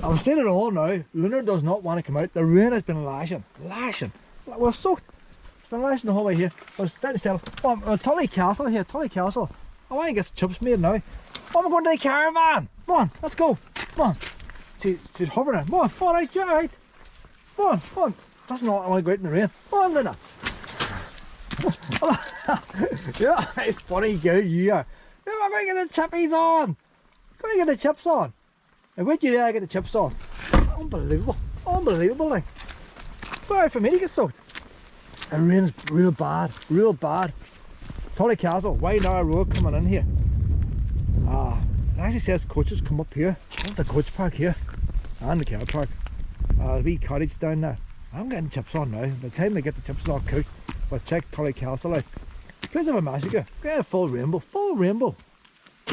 I've seen it all now. Lunar does not want to come out. The rain has been lashing. We're soaked. It's been lashing the whole way here. I was trying to tell, Tully Castle here, Tully Castle. I want to get chips made now. Oh, I'm going to the caravan. Come on, let's go. Come on. She's hovering. Come on, all right, you're all right. Come on. That's not, I want to go out in the rain. Come on, Luna. Yeah, it's funny girl you are. I'm going to get the chippies on. Go and get the chips on. And wait you there, I get the chips on. Unbelievable like. Sorry for me to get soaked. The rain's real bad. Tully Castle, Wynara Road coming in here. It actually says coaches come up here. That's the coach park here. And the car park. The wee cottage down there. I'm getting chips on now. By the time I get the chips all cooked, we'll check Tully Castle out. Place of a massacre. Get a full rainbow.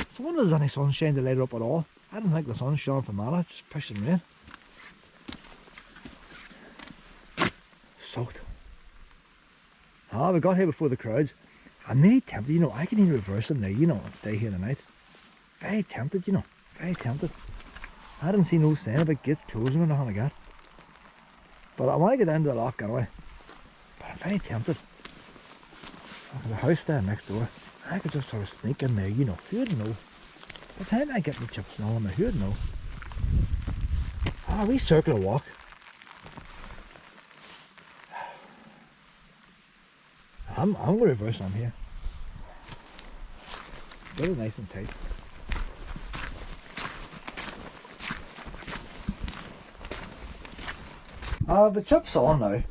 So I wonder if there's any sunshine to light it up at all. I don't think the sun's shone from Fermanagh, just pushing rain. Soaked. We got here before the crowds. I'm nearly tempted, you know, I can even reverse them now, you know, and stay here tonight. Very tempted, you know, very tempted. I didn't see no sign about gates closing or nothing like that. But I want to get down to the lock anyway. But I'm very tempted. Look at the house there next door. I could just sort of sneak in there, you know, who'd know? By the time I get the chips and all in there, who'd know? We circular walk. I'm going to reverse on here. Get it nice and tight. The chips on now.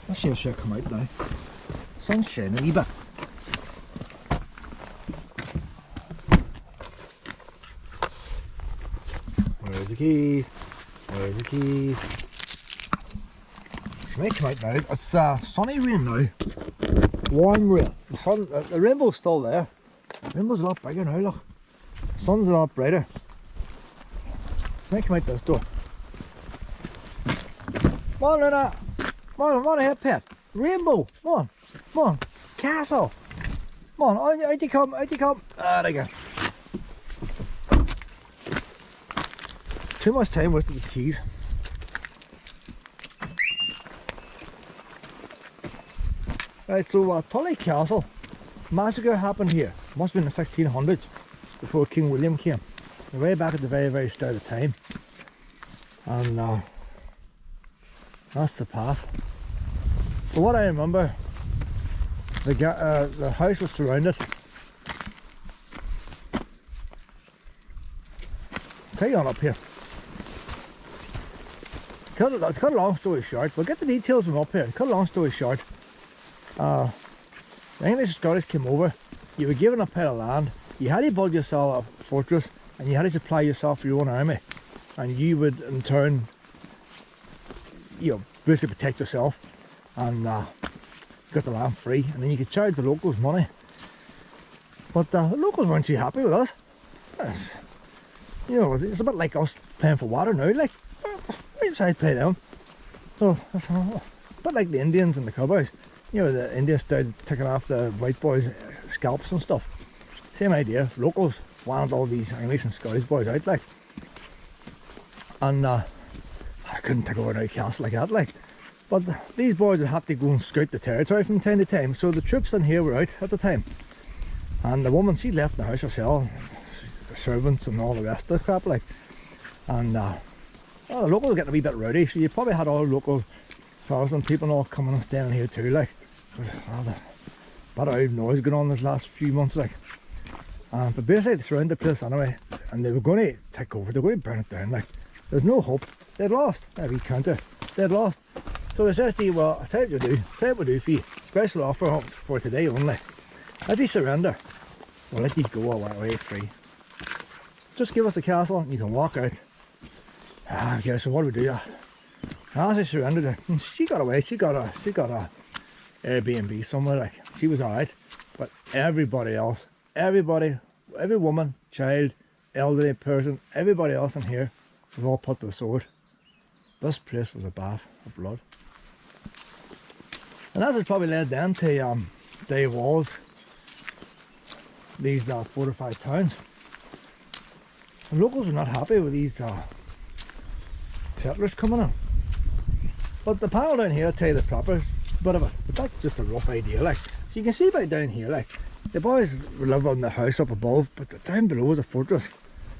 Let's see if she'll come out now. Sun's shining a wee bit. Where's the keys? She may come out now. It's sunny rain now. Warm rain. The rainbow's still there. The rainbow's a lot bigger now, look. The sun's a lot brighter. She may come out this door. Come on, Luna. Come on here, pet. Rainbow. Come on. Castle. Come on, out you come. There you go. Too much time wasted with the keys. Right, so Tully Castle massacre happened here. Must have been the 1600s, before King William came. Way back at the very start of time. And that's the path. But what I remember, the house was surrounded. Take on up here. Cut a long story short, we'll get the details from up here. Cut a long story short, the English and Scottish came over. You were given a pile of land. You had to build yourself a fortress, and you had to supply yourself for your own army. And you would, in turn, you know, basically protect yourself and get the land free, and then you could charge the locals money. But the locals weren't too happy with us. You know, it's a bit like us paying for water now. Like, we decided to pay them. So that's a bit like the Indians and the cowboys. You know, the Indians started taking off the white boys' scalps and stuff. Same idea. Locals wanted all these English and Scottish boys out, like. And I couldn't take over a castle like that, like. But these boys would have to go and scout the territory from time to time. So the troops in here were out at the time. And the woman, she left the house herself, the servants and all the rest of the crap, like. And the locals were getting a wee bit rowdy, so you probably had all the local Protestant people all coming and staying here too, like. Because the bit of noise going on this last few months, like. But basically they surrounded the place anyway, and they were going to take over, they were going to burn it down, like. There's no hope. They'd lost. Every counter. They'd lost. So they says to you, well, I'll tell you what we'll do for you. Special offer for today only. If you surrender, we'll let these go away free. Just give us the castle and you can walk out. Okay, so what do we do? As I surrendered her, and she got away. She got a Airbnb somewhere, like. She was alright. But everybody else, every woman, child, elderly person, everybody else in here was all put to the sword. This place was a bath of blood. And that has probably led them to day walls, these fortified towns. The locals are not happy with these settlers coming in. But the panel down here, I'll tell you the proper bit of it. But that's just a rough idea, like. So you can see by down here, like, the boys live on the house up above, but down below is a fortress.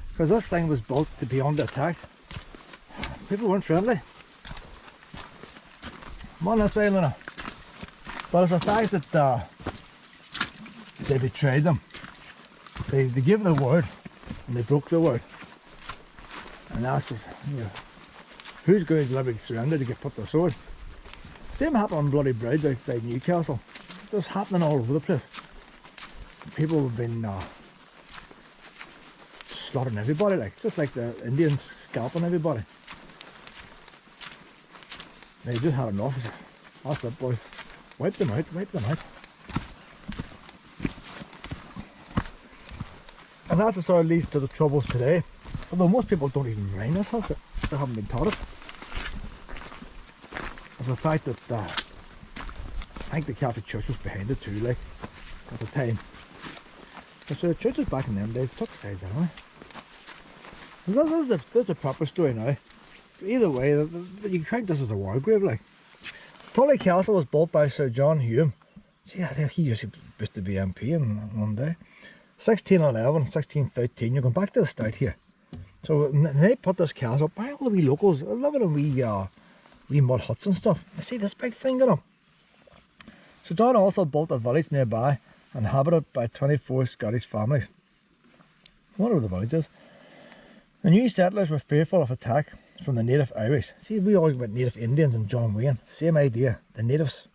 Because this thing was built to be under attack. People weren't friendly. Come on this way, Luna. But it's a fact that they betrayed them. They gave the word, and they broke the word. And that's what, you know, who's going to deliberately surrender to get put to the sword? Same happened on Bloody Bridge outside Newcastle. It was happening all over the place. People have been slaughtering everybody, like, just like the Indians scalping everybody. They just had enough. That's it, boys. Wipe them out, wipe them out. And that's what sort of leads to the troubles today. Although most people don't even mind this, has it? They haven't been taught it. It's the fact that I think the Catholic Church was behind it too, like, at the time. So the churches back in them days took sides anyway. This is the proper story now. Either way, you can count this as a war grave, like. Tully Castle was built by Sir John Hume. See, he used to be MP in one day. 1611, 1613, you're going back to the start here. So they put this castle by all the wee locals, living in wee mud huts and stuff. You see this big thing, you know. Sir John also built a village nearby, inhabited by 24 Scottish families. I wonder where the village is. The new settlers were fearful of attack from the native Irish. See, we always went native Indians and John Wayne. Same idea. The natives,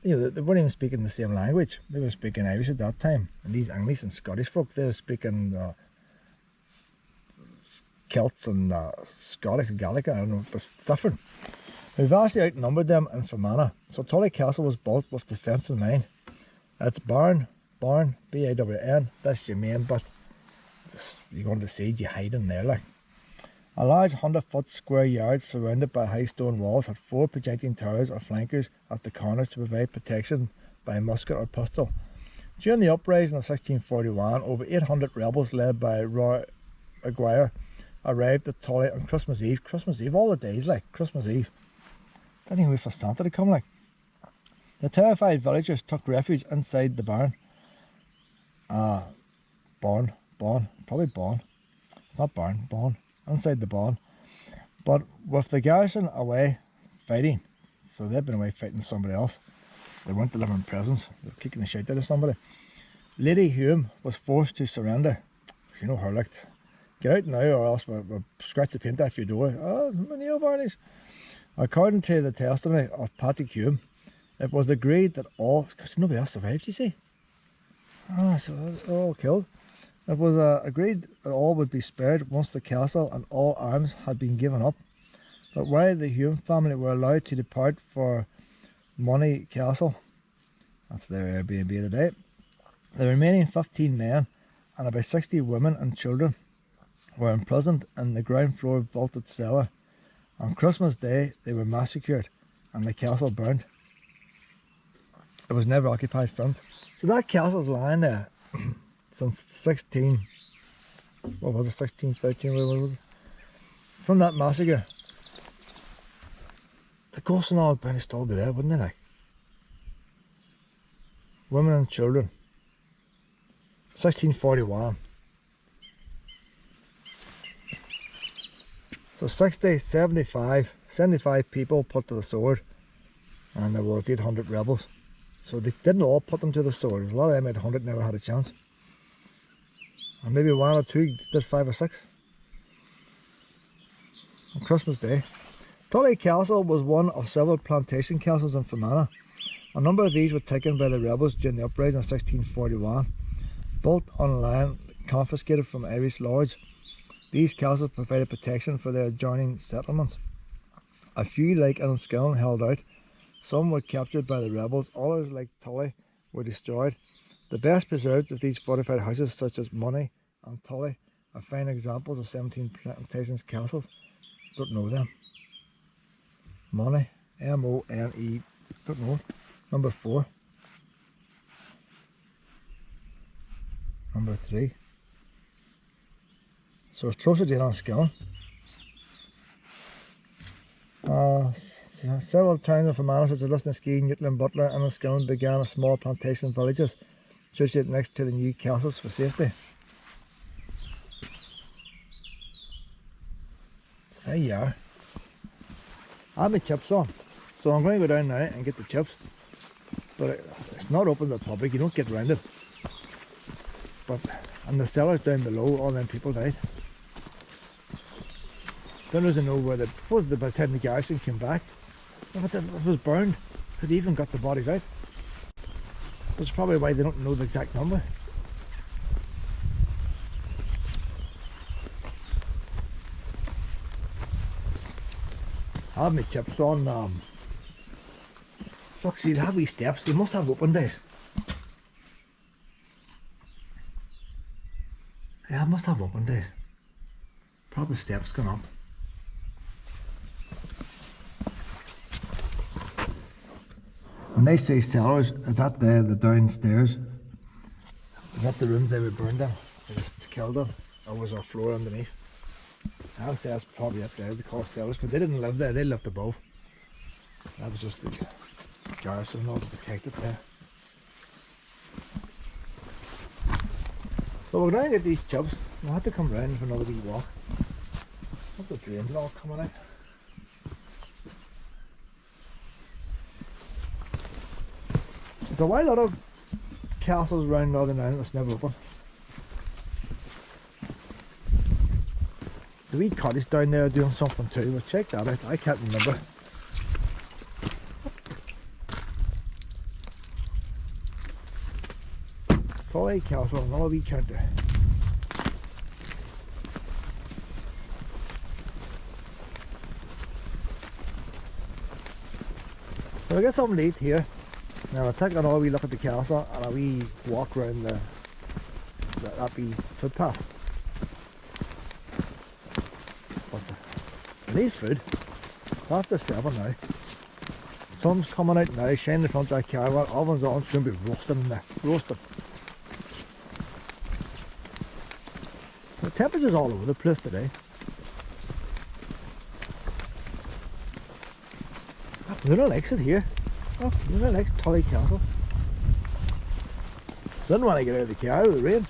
you know, they weren't even speaking the same language. They were speaking Irish at that time. And these English and Scottish folk, they were speaking Celts and Scottish and Gaelic. I don't know, but it's different. We vastly outnumbered them in Fermanagh. So Tully Castle was built with defence in mind. That's barn, B-A-W-N. That's your main bit. You go into the siege, you hide in there, like. A large 100-foot square yard surrounded by high stone walls had 4 projecting towers or flankers at the corners to provide protection by musket or pistol. During the uprising of 1641, over 800 rebels led by Roy Maguire arrived at Tully on Christmas Eve. Christmas Eve, all the days, like, Christmas Eve. Didn't even wait for Santa to come, like. The terrified villagers took refuge inside the barn. Probably barn. It's not barn, barn. Inside the barn. But with the garrison away fighting, so they'd been away fighting somebody else. They weren't delivering presents, they were kicking the shit out of somebody. Lady Hume was forced to surrender. You know her, like, get out now or else we'll scratch the paint off your door. Oh, Neil Barney's. According to the testimony of Patrick Hume, it was agreed that all, because nobody else survived, you see. So they're all killed. It was agreed that all would be spared once the castle and all arms had been given up. But while the Hume family were allowed to depart for Money Castle, that's their Airbnb of the day, the remaining 15 men and about 60 women and children were imprisoned in the ground floor vaulted cellar. On Christmas Day they were massacred and the castle burned. It was never occupied since. So that castle's lying there since 1613, where was it? From that massacre. The ghosts and all would probably still be there, wouldn't they, like? Women and children. 1641. So 60, 75 people put to the sword, and there was 800 rebels. So they didn't all put them to the sword. A lot of them had 100 never had a chance. And maybe 1 or 2 did 5 or 6. On Christmas Day. Tully Castle was one of several plantation castles in Fermanagh. A number of these were taken by the rebels during the uprising in 1641. Built on land confiscated from Irish lords, these castles provided protection for their adjoining settlements. A few, like Enniskillen, held out. Some were captured by the rebels, others, like Tully, were destroyed. The best preserved of these fortified houses, such as Money and Tully, are fine examples of 17 plantations castles. Don't know them. Money, M-O-N-E, don't know. Number 4. Number 3. So it's closer to Austell. Several towns in Fermanagh, such as Liston, Newton, Butler and Austell, began as small plantation villages situated next to the new castles for safety. So there you are. I have my chips on, so I'm going to go down now and get the chips. But it's not open to the public, you don't get round it. But, and the cellars down below, all them people died. Then doesn't know where by the time the garrison came back, it was burned. They even got the bodies out. That's probably why they don't know the exact number. I have my chips on. Look, see, they have these steps. They must have open days. Yeah, I must have open days. Probably steps going up. When they say cellars, is that the downstairs? Is that the rooms they were burned in? They just killed them? Or was there a floor underneath? I would say that's probably up there. They call it cellars because they didn't live there, they lived above. That was just the garrison and all to protect it there. So we're going to get these chips. We'll have to come round for another wee walk. Look, the drains are all coming out. There's a lot of castles around Northern Ireland that's never open. There's a wee cottage down there doing something too, but check that out, I can't remember. Tully Castle, another wee counter. So I get something to eat here. Now I'll take another wee look at the castle and a wee walk around that wee footpath. But I need food. It's after 7 now. Sun's coming out now, shining in front of that caravan, oven's on, it's going to be roasting in there. Roasting. The temperature's all over the place today. There's an exit here. Oh, there's an exit, Tully Castle. Didn't want to get out of the car with the rain.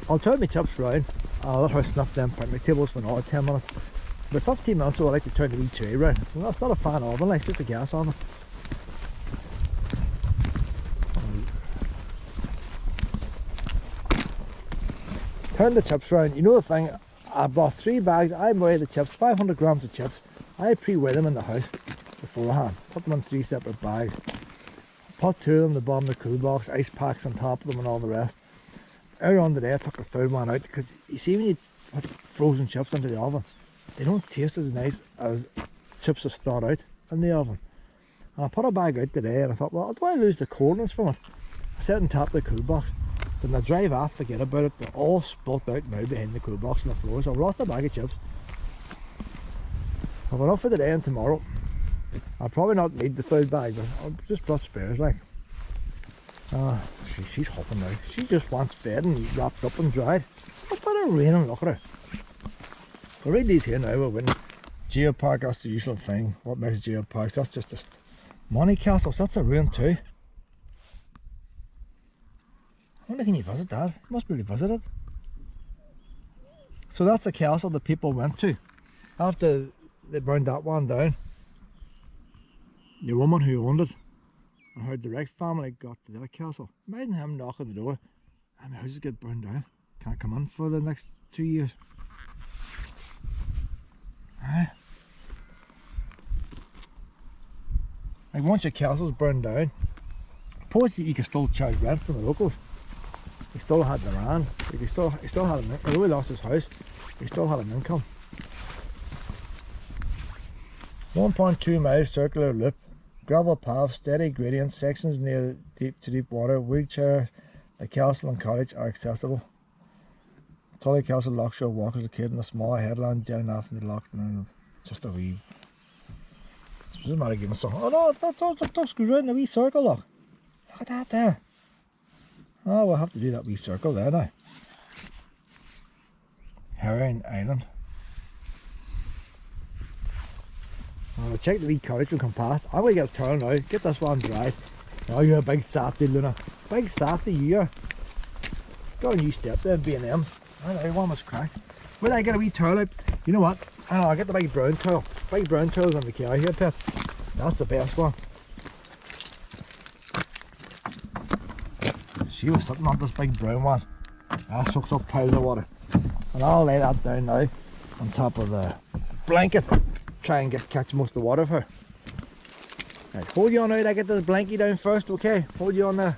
I'll turn my chips round. I'll let her snuff them picnic tables for another 10 minutes. About 15 minutes so I like to turn the wee tray round. Well, that's not a fan oven, like, it's just a gas oven. Turn the chips round. You know the thing, I bought 3 bags. I weigh the chips, 500 grams of chips. I pre-weigh them in the house beforehand. Put them in 3 separate bags. Put 2 of them in the bottom of the cool box, ice packs on top of them and all the rest. Earlier on today I took the 3rd one out because you see when you put frozen chips into the oven, they don't taste as nice as chips that start out in the oven. And I put a bag out today and I thought, well, do I lose the coldness from it? I set it on top of the cool box. Then I drive off, forget about it, they're all spilt out now behind the cool box on the floor, so I've lost a bag of chips. I've enough for today and tomorrow. I'll probably not need the 3rd bag, but I'll just brought spares like. She's huffing now. She just wants bed and wrapped up and dried. What about a rain and look at her. I'll read these here now, we'll win. Geopark, that's the usual thing. What makes geoparks? That's just a money castles, that's a ruin too. I wonder, can you visit that? You must be revisited. So that's the castle that people went to after they burned that one down. The woman who owned it and her direct family got to that castle. Imagine him knocking the door and the houses get burned down. Can't come in for the next 2 years. Like once your castle's burned down, suppose you can still charge rent from the locals. He still had the land. Like he still had an income. Although he lost his house, he still had an income. 1.2 miles circular loop, gravel path, steady gradient, sections near deep water, wheelchair, the castle and cottage are accessible. Tully Castle Lockshore Walk is located in a small headland jetting off in the loch. Just a wee. It doesn't matter giving something. Oh no, that screws around in a wee circle, look. Look at that there. Oh, we'll have to do that wee circle there now. Herring Island. We'll check the wee cottage we come past. I'm going to get a turn now, get this one dried. Oh, you're a big softy, Luna. Big softy, you are. Got a new step there, B&M. I know, one was cracked. When I get a wee towel out, you know what? I'll get the big brown towel. Big brown towels on the car here, Pep. That's the best one. She was sitting on this big brown one. That soaks up piles of water. And I'll lay that down now on top of the blanket. Try and catch most of the water for her. Right, hold you on out, I get this blankie down first, okay? Hold you on there.